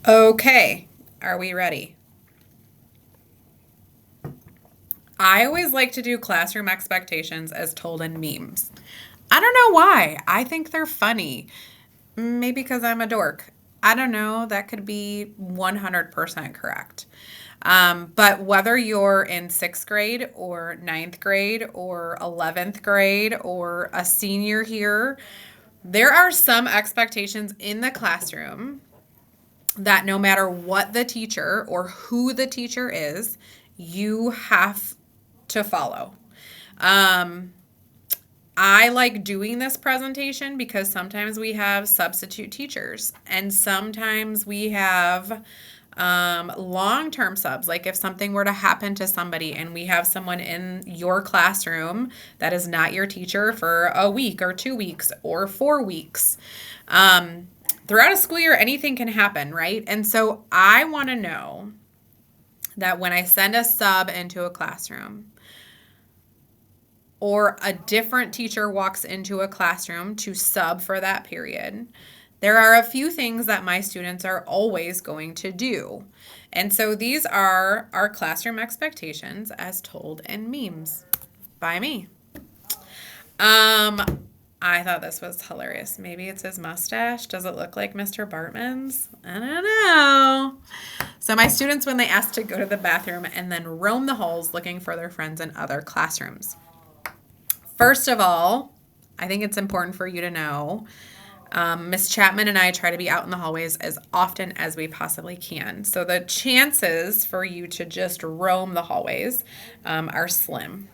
Okay, are we ready? I always like to do classroom expectations as told in memes. I don't know why. I think they're funny. Maybe because I'm a dork. I don't know. That could be 100% correct. But whether you're in sixth grade or ninth grade or 11th grade or a senior here, there are some expectations in the classroom that no matter what the teacher or who the teacher is, you have to follow. Um, I like doing this presentation because sometimes we have substitute teachers and sometimes we have long term subs. Like if something were to happen to somebody and we have someone in your classroom that is not your teacher for a week or 2 weeks or 4 weeks. Um, Throughout a school year, anything can happen, right? And so I want to know that when I send a sub into a classroom, or a different teacher walks into a classroom to sub for that period, there are a few things that my students are always going to do. And so these are our classroom expectations as told in memes by me. I thought this was hilarious. Maybe it's his mustache. Does it look like Mr. Bartman's? I don't know. So my students, when they ask to go to the bathroom and then roam the halls looking for their friends in other classrooms. First of all, I think it's important for you to know Miss Chapman and I try to be out in the hallways as often as we possibly can. So the chances for you to just roam the hallways are slim.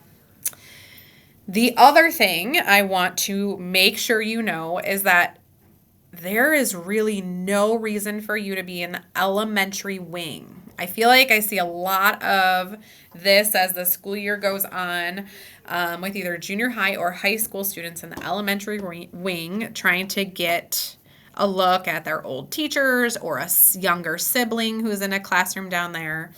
The other thing I want to make sure you know is that there is really no reason for you to be in the elementary wing. I feel like I see a lot of this as the school year goes on with either junior high or high school students in the elementary wing trying to get a look at their old teachers or a younger sibling who's in a classroom down there.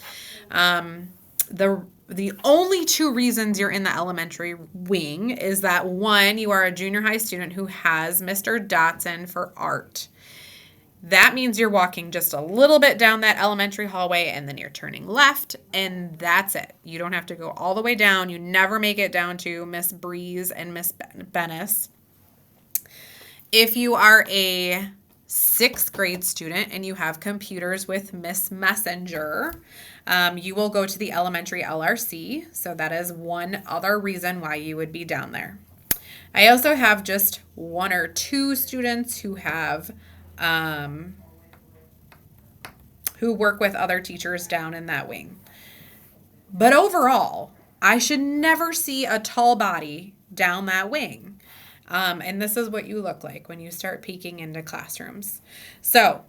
The only two reasons you're in the elementary wing is that one, you are a junior high student who has Mr. Dotson for art. That means you're walking just a little bit down that elementary hallway and then you're turning left, and that's it. You don't have to go all the way down. You never make it down to Miss Breeze and Miss Bennis. If you are a sixth grade student and you have computers with Miss Messenger, you will go to the elementary LRC. So that is one other reason why you would be down there. I also have just one or two students who have who work with other teachers down in that wing. But overall, I should never see a tall body down that wing. And this is what you look like when you start peeking into classrooms. So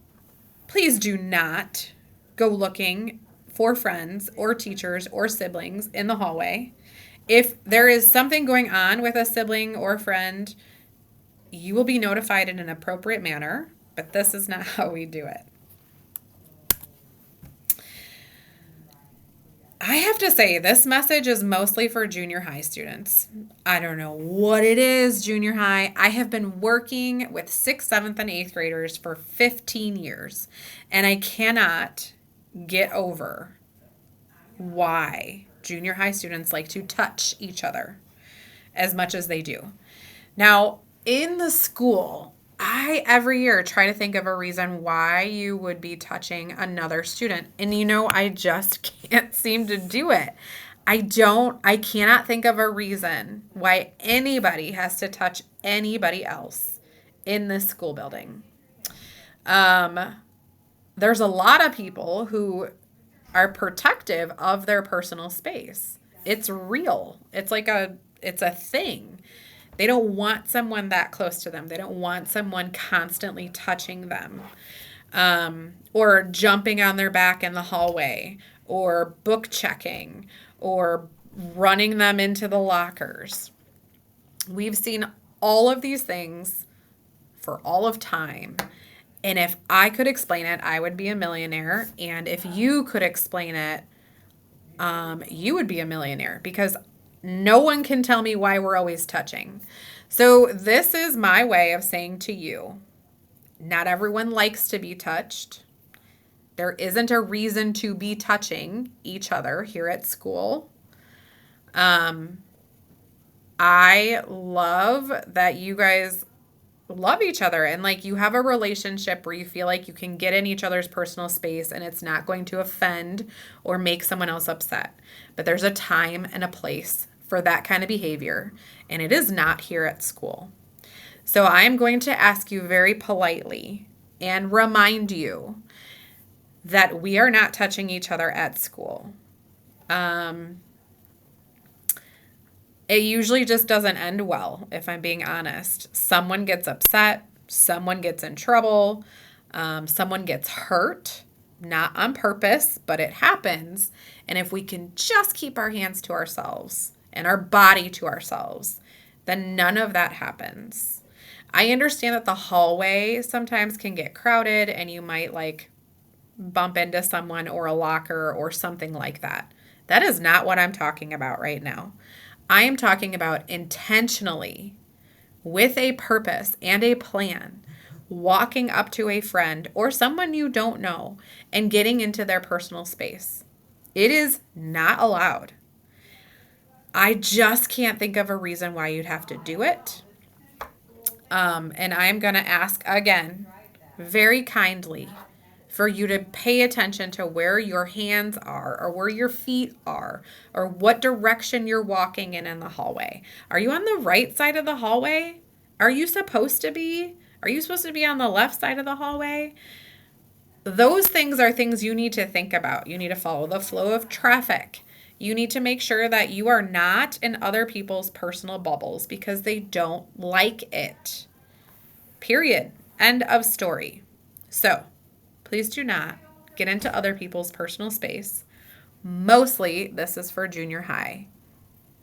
please do not go looking for friends or teachers or siblings in the hallway. If there is something going on with a sibling or friend, you will be notified in an appropriate manner, but this is not how we do it. I have to say, this message is mostly for junior high students. I don't know what it is, junior high. I have been working with 6th, 7th, and 8th graders for 15 years, and I cannot get over why junior high students like to touch each other as much as they do. Now, in the school, I every year try to think of a reason why you would be touching another student. And I just can't seem to do it. I cannot think of a reason why anybody has to touch anybody else in this school building. There's a lot of people who are protective of their personal space. It's real. It's a thing. They don't want someone that close to them. They don't want someone constantly touching them, or jumping on their back in the hallway, or book checking, or running them into the lockers. We've seen all of these things for all of time. And if I could explain it, I would be a millionaire. And if you could explain it, you would be a millionaire, because no one can tell me why we're always touching. So this is my way of saying to you, not everyone likes to be touched. There isn't a reason to be touching each other here at school. Um, I love that you guys love each other and like you have a relationship where you feel like you can get in each other's personal space and it's not going to offend or make someone else upset. But there's a time and a place for that kind of behavior, and it is not here at school. So I am going to ask you very politely and remind you that we are not touching each other at school. Um, It usually just doesn't end well, if I'm being honest. Someone gets upset, someone gets in trouble, someone gets hurt, not on purpose, but it happens. And if we can just keep our hands to ourselves and our body to ourselves, then none of that happens. I understand that the hallway sometimes can get crowded and you might like bump into someone or a locker or something like that. That is not what I'm talking about right now. I am talking about intentionally, with a purpose and a plan, walking up to a friend or someone you don't know and getting into their personal space. It is not allowed. I just can't think of a reason why you'd have to do it. And I'm going to ask again, very kindly, for you to pay attention to where your hands are or where your feet are or what direction you're walking in the hallway. Are you on the right side of the hallway? Are you supposed to be? Are you supposed to be on the left side of the hallway? Those things are things you need to think about. You need to follow the flow of traffic. You need to make sure that you are not in other people's personal bubbles because they don't like it. Period. End of story. So, please do not get into other people's personal space. Mostly, this is for junior high.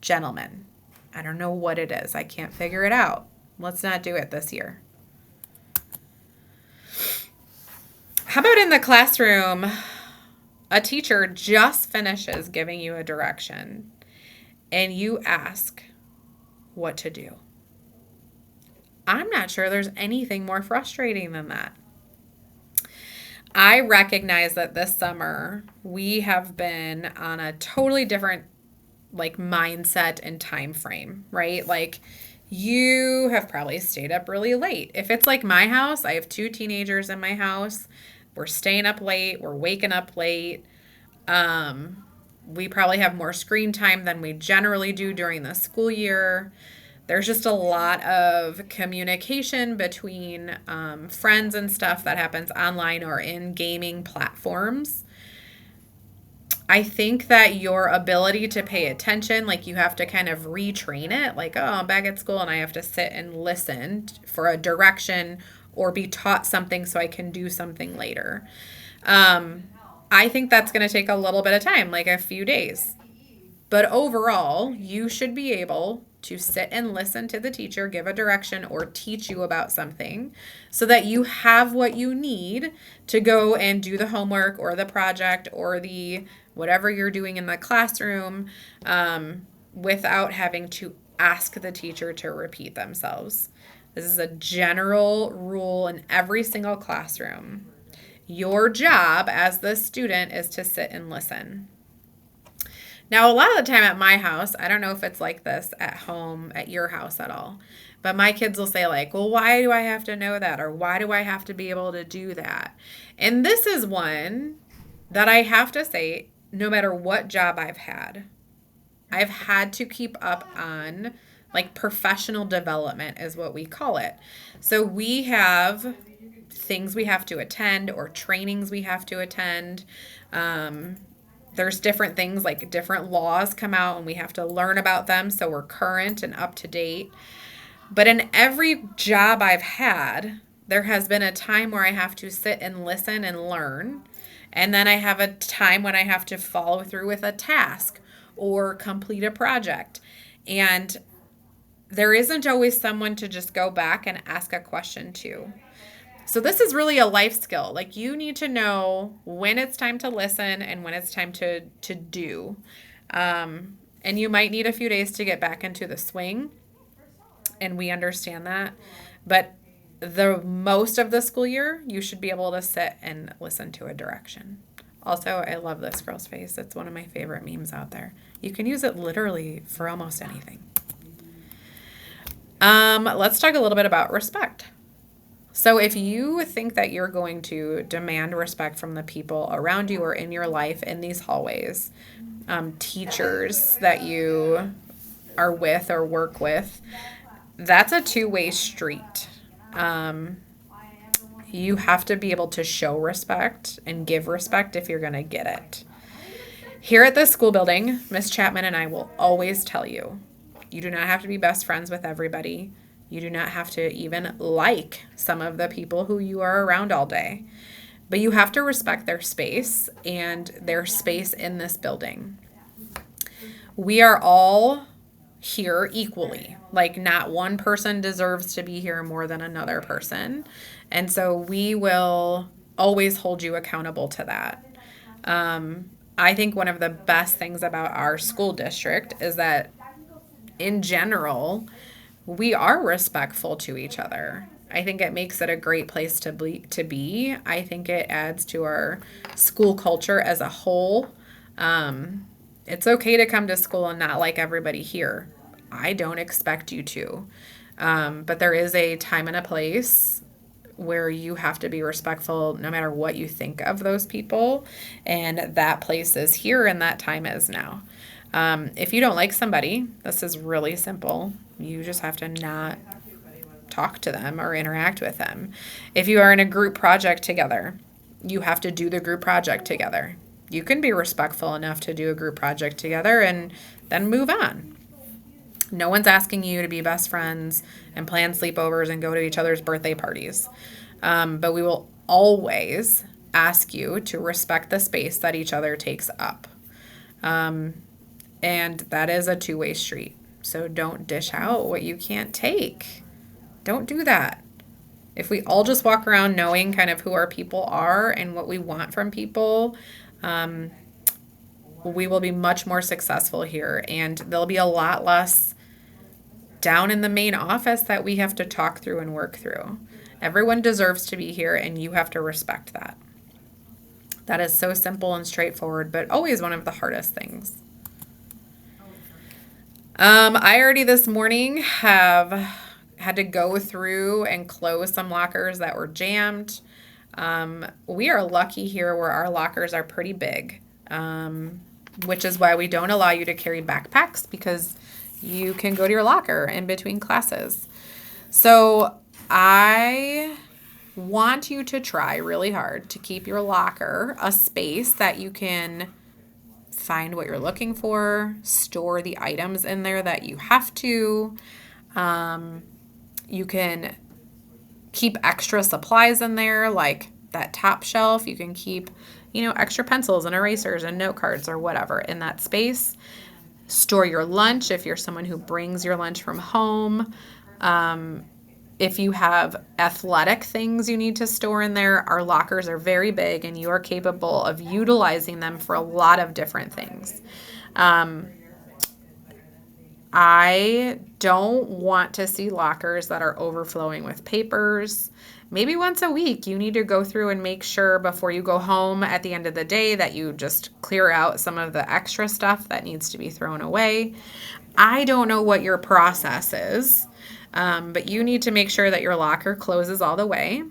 Gentlemen, I don't know what it is. I can't figure it out. Let's not do it this year. How about in the classroom, a teacher just finishes giving you a direction and you ask what to do? I'm not sure there's anything more frustrating than that. I recognize that this summer we have been on a totally different like mindset and time frame, right? Like you have probably stayed up really late. If it's like my house, I have 2 teenagers in my house. We're staying up late, we're waking up late. We probably have more screen time than we generally do during the school year. There's just a lot of communication between friends and stuff that happens online or in gaming platforms. I think that your ability to pay attention, like you have to kind of retrain it, like, oh, I'm back at school and I have to sit and listen for a direction or be taught something so I can do something later. I think that's going to take a little bit of time, like a few days. But overall, you should be able to sit and listen to the teacher give a direction or teach you about something so that you have what you need to go and do the homework or the project or the whatever you're doing in the classroom without having to ask the teacher to repeat themselves. This is a general rule in every single classroom. Your job as the student is to sit and listen. Now, a lot of the time at my house, I don't know if it's like this at home, at your house at all, but my kids will say like, well, why do I have to know that? Or why do I have to be able to do that? And this is one that I have to say, no matter what job I've had to keep up on like professional development is what we call it. So we have things we have to attend or trainings we have to attend. There's different things like different laws come out and we have to learn about them so we're current and up to date. But in every job I've had, there has been a time where I have to sit and listen and learn. And then I have a time when I have to follow through with a task or complete a project. And there isn't always someone to just go back and ask a question to. So this is really a life skill. Like you need to know when it's time to listen and when it's time to do. And you might need a few days to get back into the swing. And we understand that. But the most of the school year, you should be able to sit and listen to a direction. Also, I love this girl's face. It's one of my favorite memes out there. You can use it literally for almost anything. Let's talk a little bit about respect. So if you think that you're going to demand respect from the people around you or in your life in these hallways, teachers that you are with or work with, that's a two-way street. You have to be able to show respect and give respect if you're going to get it. Here at the school building, Miss Chapman and I will always tell you, you do not have to be best friends with everybody. You do not have to even like some of the people who you are around all day. But you have to respect their space and their space in this building. We are all here equally. Like, not one person deserves to be here more than another person. And so we will always hold you accountable to that. I think one of the best things about our school district is that in general, we are respectful to each other. I think it makes it a great place to be. I think it adds to our school culture as a whole. It's okay to come to school and not like everybody here. I don't expect you to. But there is a time and a place where you have to be respectful no matter what you think of those people. And that place is here and that time is now. If you don't like somebody, this is really simple. You just have to not talk to them or interact with them. If you are in a group project together, you have to do the group project together. You can be respectful enough to do a group project together and then move on. No one's asking you to be best friends and plan sleepovers and go to each other's birthday parties. But we will always ask you to respect the space that each other takes up. And that is a two-way street. So don't dish out what you can't take. Don't do that. If we all just walk around knowing kind of who our people are and what we want from people, we will be much more successful here. And there'll be a lot less down in the main office that we have to talk through and work through. Everyone deserves to be here, and you have to respect that. That is so simple and straightforward, but always one of the hardest things. I already this morning have had to go through and close some lockers that were jammed. We are lucky here where our lockers are pretty big, which is why we don't allow you to carry backpacks, because you can go to your locker in between classes. So I want you to try really hard to keep your locker a space that you can find what you're looking for, store the items in there that you have to. You can keep extra supplies in there, like that top shelf. You can keep, extra pencils and erasers and note cards or whatever in that space. Store your lunch if you're someone who brings your lunch from home. If you have athletic things you need to store in there, our lockers are very big and you are capable of utilizing them for a lot of different things. I don't want to see lockers that are overflowing with papers. Maybe once a week you need to go through and make sure before you go home at the end of the day that you just clear out some of the extra stuff that needs to be thrown away. I don't know what your process is, but you need to make sure that your locker closes all the way.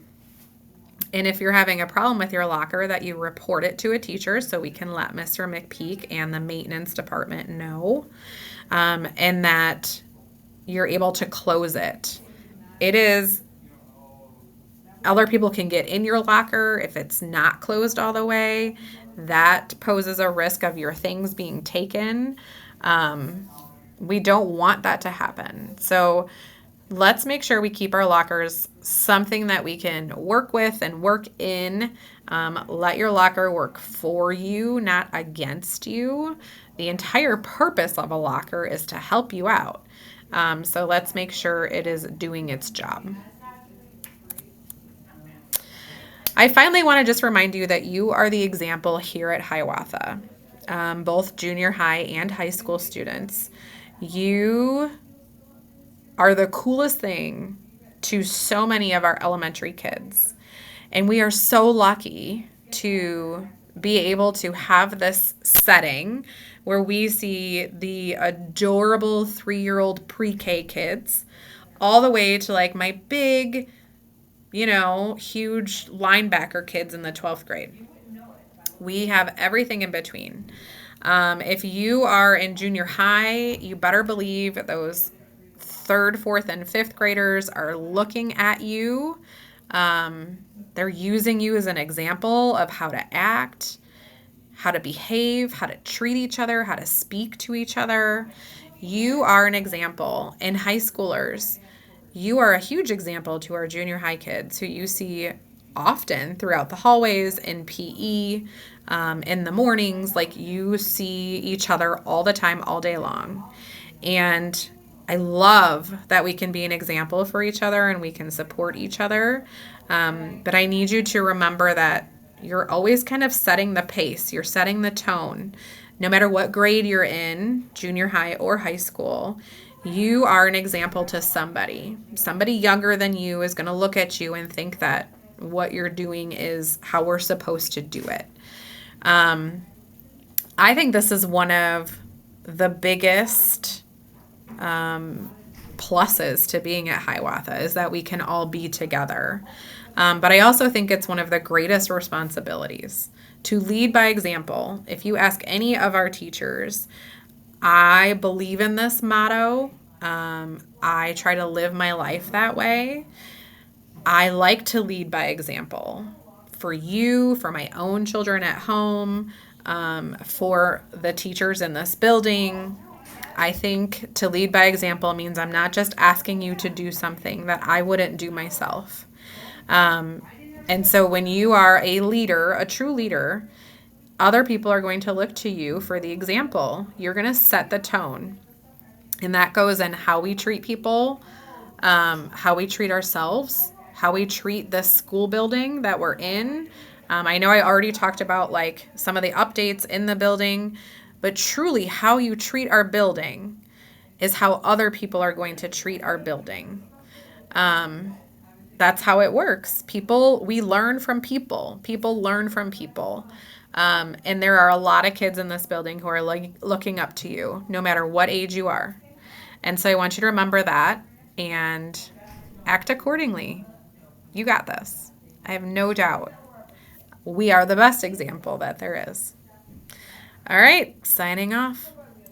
And if you're having a problem with your locker, that you report it to a teacher so we can let Mr. McPeak and the maintenance department know, and that you're able to close it. It is, other people can get in your locker if it's not closed all the way. That poses a risk of your things being taken. We don't want that to happen. So let's make sure we keep our lockers something that we can work with and work in. Let your locker work for you, not against you. The entire purpose of a locker is to help you out. So let's make sure it is doing its job. I finally want to just remind you that you are the example here at Hiawatha, both junior high and high school students. You are the coolest thing to so many of our elementary kids. And we are so lucky to be able to have this setting where we see the adorable 3-year-old pre-K kids all the way to like my big, huge linebacker kids in the 12th grade. We have everything in between. If you are in junior high, you better believe those third, fourth, and fifth graders are looking at you. They're using you as an example of how to act, how to behave, how to treat each other, how to speak to each other. You are an example. In high schoolers, you are a huge example to our junior high kids who you see often throughout the hallways, in PE, in the mornings. Like, you see each other all the time, all day long. And I love that we can be an example for each other and we can support each other. But I need you to remember that you're always kind of setting the pace. You're setting the tone. No matter what grade you're in, junior high or high school, you are an example to somebody. Somebody younger than you is going to look at you and think that what you're doing is how we're supposed to do it. I think this is one of the biggest pluses to being at Hiawatha, is that we can all be together. But I also think it's one of the greatest responsibilities to lead by example. If you ask any of our teachers, I believe in this motto. I try to live my life that way. I like to lead by example for you, for my own children at home, for the teachers in this building. I think to lead by example means I'm not just asking you to do something that I wouldn't do myself. And so when you are a leader, a true leader, other people are going to look to you for the example. You're going to set the tone. And that goes in how we treat people, how we treat ourselves, how we treat this school building that we're in. I know I already talked about like some of the updates in the building, but truly how you treat our building is how other people are going to treat our building. That's how it works. We learn from people. People learn from people. And there are a lot of kids in this building who are looking up to you, no matter what age you are. And so I want you to remember that and act accordingly. You got this. I have no doubt. We are the best example that there is. All right, signing off.